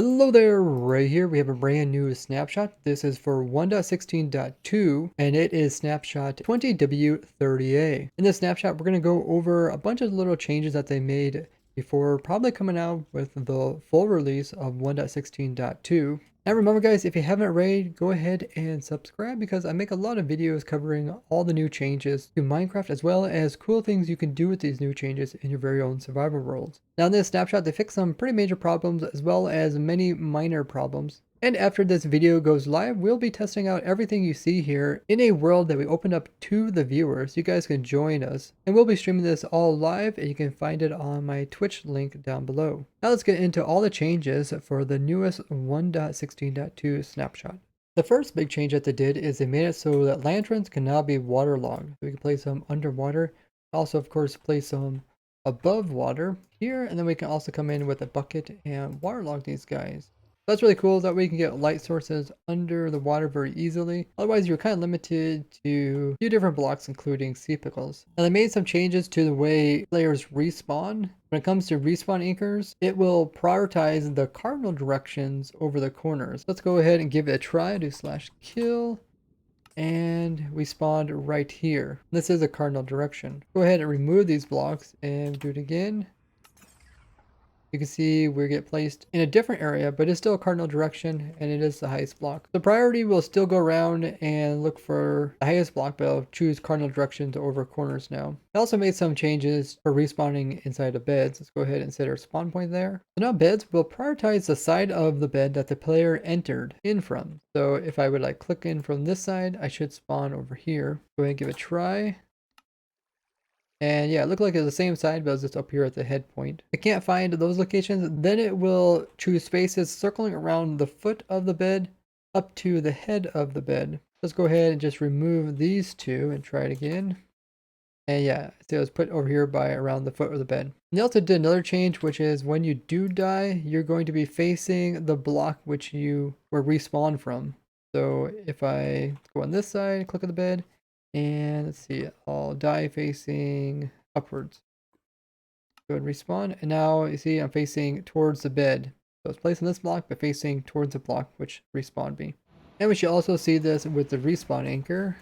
Hello there, right here we have a brand new snapshot. This is for 1.16.2 and it is snapshot 20W30A. In this snapshot, we're going to go over a bunch of little changes that they made before probably coming out with the full release of 1.16.2. Now remember guys, if you haven't already, go ahead and subscribe because I make a lot of videos covering all the new changes to Minecraft as well as cool things you can do with these new changes in your very own survival worlds. Now in this snapshot, they fixed some pretty major problems as well as many minor problems. And after this video goes live, we'll be testing out everything you see here in a world that we opened up to the viewers. You guys can join us. And we'll be streaming this all live and you can find it on my Twitch link down below. Now let's get into all the changes for the newest 1.16.2 snapshot. The first big change that they did is they made it so that lanterns can now be waterlogged. We can place them underwater. Also, of course, place them above water here, and then we can also come in with a bucket and waterlog these guys. That's really cool. That way you can get light sources under the water very easily. Otherwise, you're kind of limited to a few different blocks, including sea pickles. Now, they made some changes to the way players respawn. When it comes to respawn anchors, it will prioritize the cardinal directions over the corners. Let's go ahead and give it a try. Do /kill. And we spawned right here. This is a cardinal direction. Go ahead and remove these blocks and do it again. You can see we get placed in a different area, but it's still a cardinal direction and it is the highest block. The priority will still go around and look for the highest block, but I'll choose cardinal directions over corners now. I also made some changes for respawning inside of beds. Let's go ahead and set our spawn point there. So now beds will prioritize the side of the bed that the player entered in from. So if I would like click in from this side, I should spawn over here. Go ahead and give it a try. And yeah, it looked like it's the same side, but it's just up here at the head point. If I can't find those locations, then it will choose spaces circling around the foot of the bed up to the head of the bed. Let's go ahead and just remove these two and try it again. And yeah, see it was put over here by around the foot of the bed. And they also did another change, which is when you do die, you're going to be facing the block which you were respawned from. So if I go on this side, click on the bed, and let's see, I'll die facing upwards. Go ahead and respawn. And now you see I'm facing towards the bed. So it's placed on this block, but facing towards the block which respawned me. And we should also see this with the respawn anchor.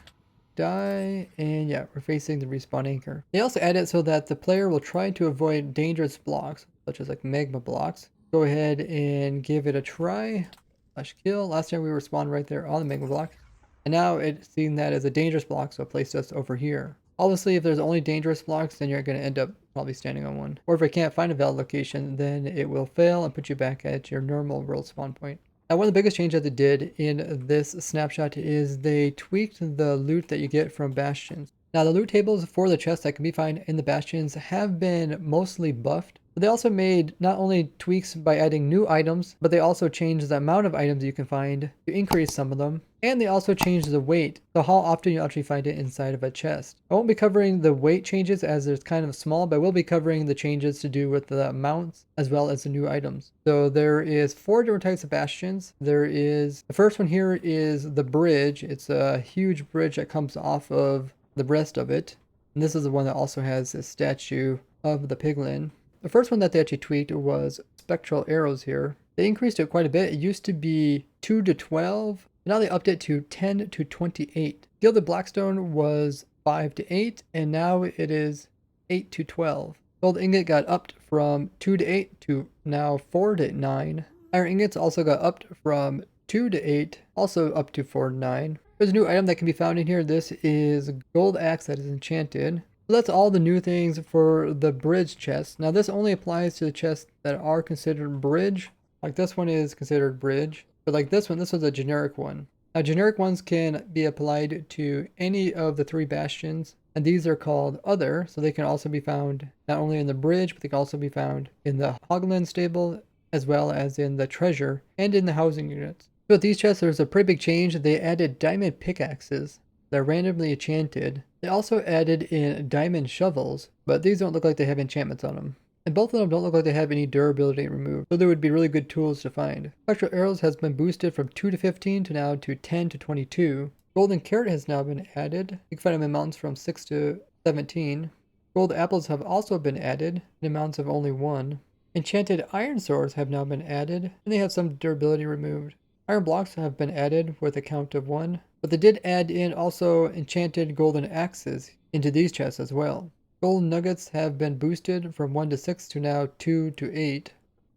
Die, and yeah, we're facing the respawn anchor. They also added so that the player will try to avoid dangerous blocks, such as like magma blocks. Go ahead and give it a try. /kill. Last time we were spawned right there on the magma block. And now it's seen that as a dangerous block, so it placed us over here. Obviously, if there's only dangerous blocks, then you're going to end up probably standing on one. Or if it can't find a valid location, then it will fail and put you back at your normal world spawn point. Now, one of the biggest changes that they did in this snapshot is they tweaked the loot that you get from Bastions. Now, the loot tables for the chests that can be found in the Bastions have been mostly buffed. But they also made not only tweaks by adding new items, but they also changed the amount of items you can find to increase some of them. And they also changed the weight, so how often you actually find it inside of a chest. I won't be covering the weight changes as it's kind of small, but I will be covering the changes to do with the amounts as well as the new items. So there is 4 different types of bastions. The first one here is the bridge. It's a huge bridge that comes off of the rest of it. And this is the one that also has a statue of the piglin. The first one that they actually tweaked was spectral arrows here. They increased it quite a bit. It used to be 2 to 12. Now they upped it to 10 to 28. Gilded Blackstone was 5 to 8, and now it is 8 to 12. Gold ingot got upped from 2 to 8 to now 4 to 9. Iron ingots also got upped from 2 to 8, also up to 4 to 9. There's a new item that can be found in here. This is gold axe that is enchanted. So that's all the new things for the bridge chest. Now this only applies to the chests that are considered bridge. Like this one is considered bridge. But like this one, this was a generic one. Now generic ones can be applied to any of the 3 bastions. And these are called other. So they can also be found not only in the bridge, but they can also be found in the Hogland stable, as well as in the treasure and in the housing units. So with these chests, there's a pretty big change. They added diamond pickaxes. They're randomly enchanted. They also added in diamond shovels, but these don't look like they have enchantments on them. And both of them don't look like they have any durability removed, so they would be really good tools to find. Spectral arrows has been boosted from 2 to 15 to now to 10 to 22. Golden carrot has now been added. You can find them in amounts from 6 to 17. Gold apples have also been added in amounts of only 1. Enchanted iron swords have now been added, and they have some durability removed. Iron blocks have been added with a count of 1, but they did add in also enchanted golden axes into these chests as well. Gold nuggets have been boosted from 1 to 6 to now 2 to 8.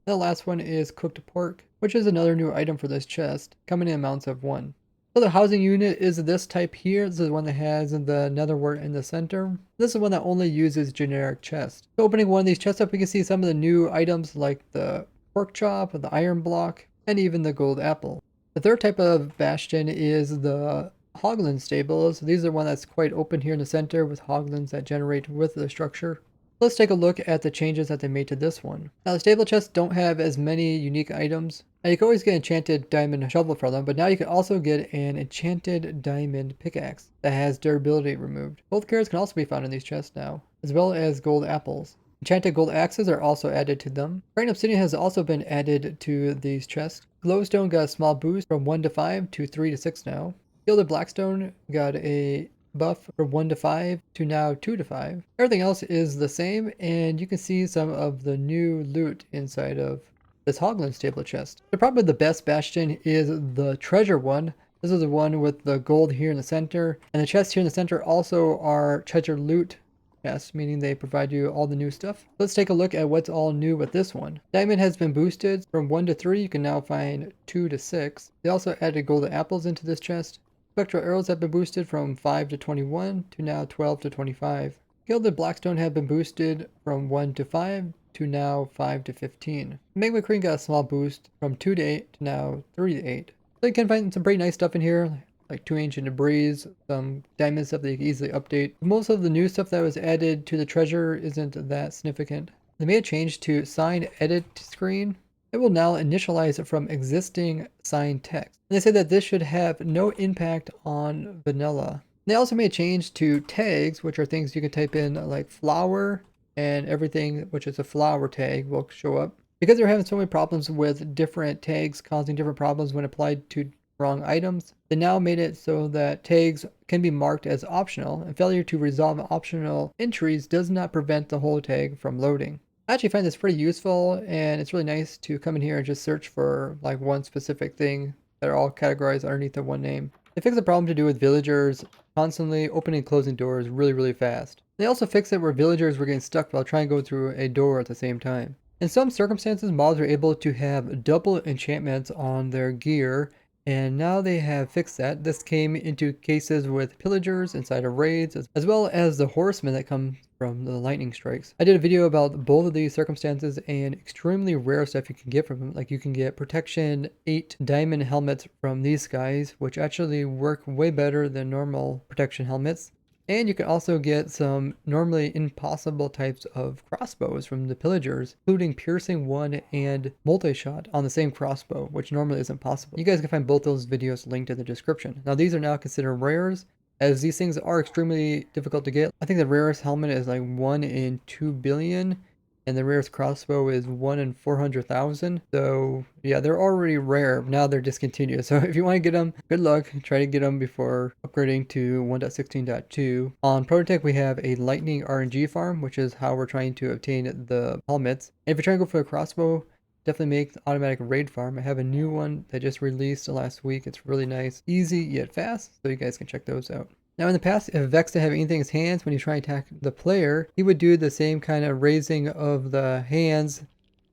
And the last one is cooked pork, which is another new item for this chest, coming in amounts of 1. So the housing unit is this type here. This is one that has the netherwort in the center. This is one that only uses generic chest. So opening one of these chests up, we can see some of the new items like the pork chop, the iron block, and even the gold apple. The third type of bastion is the hoglin stables. These are one that's quite open here in the center with hoglins that generate with the structure. Let's take a look at the changes that they made to this one. Now the stable chests don't have as many unique items. Now you can always get enchanted diamond shovel from them, but now you can also get an enchanted diamond pickaxe that has durability removed. Gold carrots can also be found in these chests now, as well as gold apples. Enchanted gold axes are also added to them. Bright obsidian has also been added to these chests. Glowstone got a small boost from 1 to 5 to 3 to 6 now. Gilded blackstone got a buff from 1 to 5 to now 2 to 5. Everything else is the same, and you can see some of the new loot inside of this hoglin stable chest. So probably the best bastion is the treasure one. This is the one with the gold here in the center, and the chests here in the center also are treasure loot chests, meaning they provide you all the new stuff. Let's take a look at what's all new with this one. Diamond has been boosted from 1 to 3. You can now find 2 to 6. They also added golden apples into this chest. Spectral arrows have been boosted from 5 to 21 to now 12 to 25. Gilded blackstone have been boosted from 1 to 5 to now 5 to 15. Magma cream got a small boost from 2 to 8 to now 3 to 8. So you can find some pretty nice stuff in here, like 2 ancient debris, some diamond stuff that you can easily update. Most of the new stuff that was added to the treasure isn't that significant. They made a change to sign edit screen. It will now initialize it from existing signed text. And they say that this should have no impact on vanilla. They also made a change to tags, which are things you can type in like flower, and everything which is a flower tag will show up. Because they're having so many problems with different tags causing different problems when applied to wrong items, they now made it so that tags can be marked as optional, and failure to resolve optional entries does not prevent the whole tag from loading. I actually find this pretty useful, and it's really nice to come in here and just search for like one specific thing that are all categorized underneath the one name. They fixed a problem to do with villagers constantly opening and closing doors really fast. They also fixed it where villagers were getting stuck while trying to go through a door at the same time. In some circumstances, mobs are able to have double enchantments on their gear, and now they have fixed that. This came into cases with pillagers inside of raids, as well as the horsemen that come from the lightning strikes. I did a video about both of these circumstances and extremely rare stuff you can get from them. Like you can get protection 8 diamond helmets from these guys, which actually work way better than normal protection helmets. And you can also get some normally impossible types of crossbows from the pillagers, including piercing 1 and multi-shot on the same crossbow, which normally isn't possible. You guys can find both those videos linked in the description. Now these are now considered rares, as these things are extremely difficult to get. I think the rarest helmet is like 1 in 2 billion, and the rarest crossbow is 1 in 400,000. So yeah, they're already rare. Now they're discontinued. So if you want to get them, good luck. Try to get them before upgrading to 1.16.2. On ProtoTech, we have a lightning RNG farm, which is how we're trying to obtain the helmets. And if you're trying to go for a crossbow, definitely make the automatic raid farm. I have a new one that just released last week. It's really nice, easy yet fast, so you guys can check those out. Now in the past, if Vex didn't have anything in his hands when he tried to attack the player, he would do the same kind of raising of the hands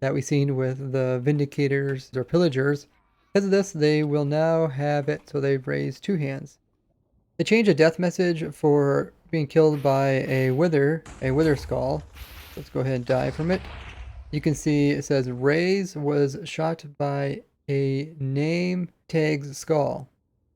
that we've seen with the Vindicators or Pillagers. Because of this, they will now have it so they raise 2 hands. They changed a death message for being killed by a wither skull. Let's go ahead and die from it. You can see it says Rays was shot by a name tag's skull.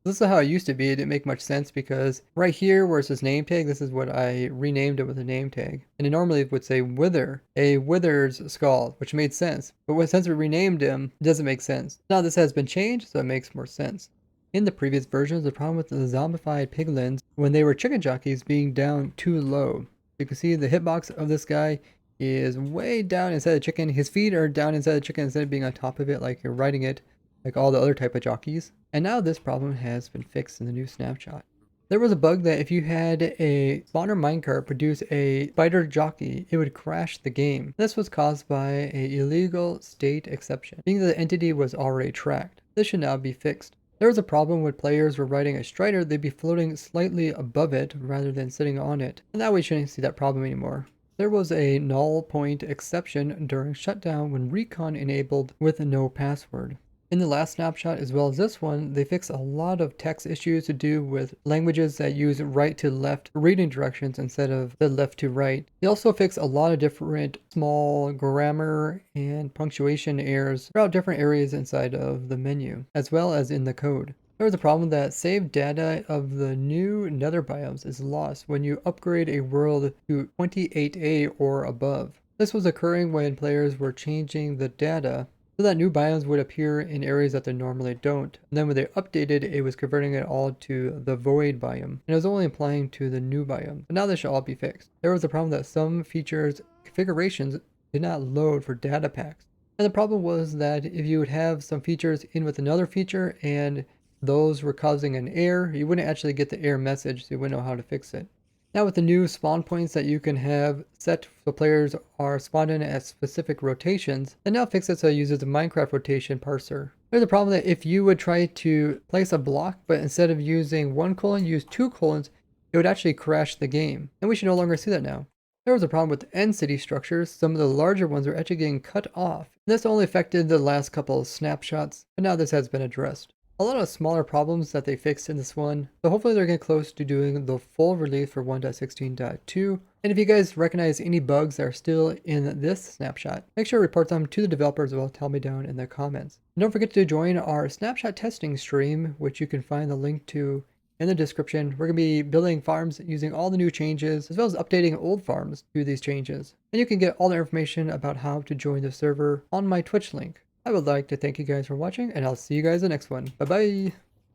This is how it used to be. It didn't make much sense because right here where it says name tag, this is what I renamed it with a name tag. And it normally would say wither, a wither's skull, which made sense. But since we renamed him, it doesn't make sense. Now this has been changed, so it makes more sense. In the previous versions, the problem with the zombified piglins when they were chicken jockeys being down too low. You can see the hitbox of this guy is way down inside the chicken. His feet are down inside the chicken instead of being on top of it like you're riding it like all the other type of jockeys. And now this problem has been fixed in the new snapshot. There was a bug that if you had a spawner minecart produce a spider jockey, it would crash the game. This was caused by an illegal state exception, being that the entity was already tracked. This should now be fixed. There was a problem when players were riding a strider, they'd be floating slightly above it rather than sitting on it. And now we shouldn't see that problem anymore. There was a null point exception during shutdown when recon enabled with no password. In the last snapshot as well as this one, they fix a lot of text issues to do with languages that use right to left reading directions instead of the left to right. They also fix a lot of different small grammar and punctuation errors throughout different areas inside of the menu, as well as in the code. There was a problem that saved data of the new nether biomes is lost when you upgrade a world to 28A or above. This was occurring when players were changing the data so that new biomes would appear in areas that they normally don't. And then when they updated, it was converting it all to the void biome, and it was only applying to the new biome. But now this should all be fixed. There was a problem that some features configurations did not load for data packs. And the problem was that if you would have some features in with another feature and those were causing an error, you wouldn't actually get the error message, so you wouldn't know how to fix it. Now with the new spawn points that you can have set so players are spawned in at specific rotations, it now fixes it so it uses the Minecraft rotation parser. There's a problem that if you would try to place a block, but instead of using 1 colon, use 2 colons, it would actually crash the game. And we should no longer see that now. There was a problem with end city structures. Some of the larger ones are actually getting cut off. This only affected the last couple of snapshots, but now this has been addressed. A lot of smaller problems that they fixed in this one, so hopefully they're getting close to doing the full release for 1.16.2. And if you guys recognize any bugs that are still in this snapshot, make sure to report them to the developers, or tell me down in the comments. And don't forget to join our snapshot testing stream, which you can find the link to in the description. We're going to be building farms using all the new changes, as well as updating old farms to these changes. And you can get all the information about how to join the server on my Twitch link. I would like to thank you guys for watching, and I'll see you guys in the next one. Bye bye!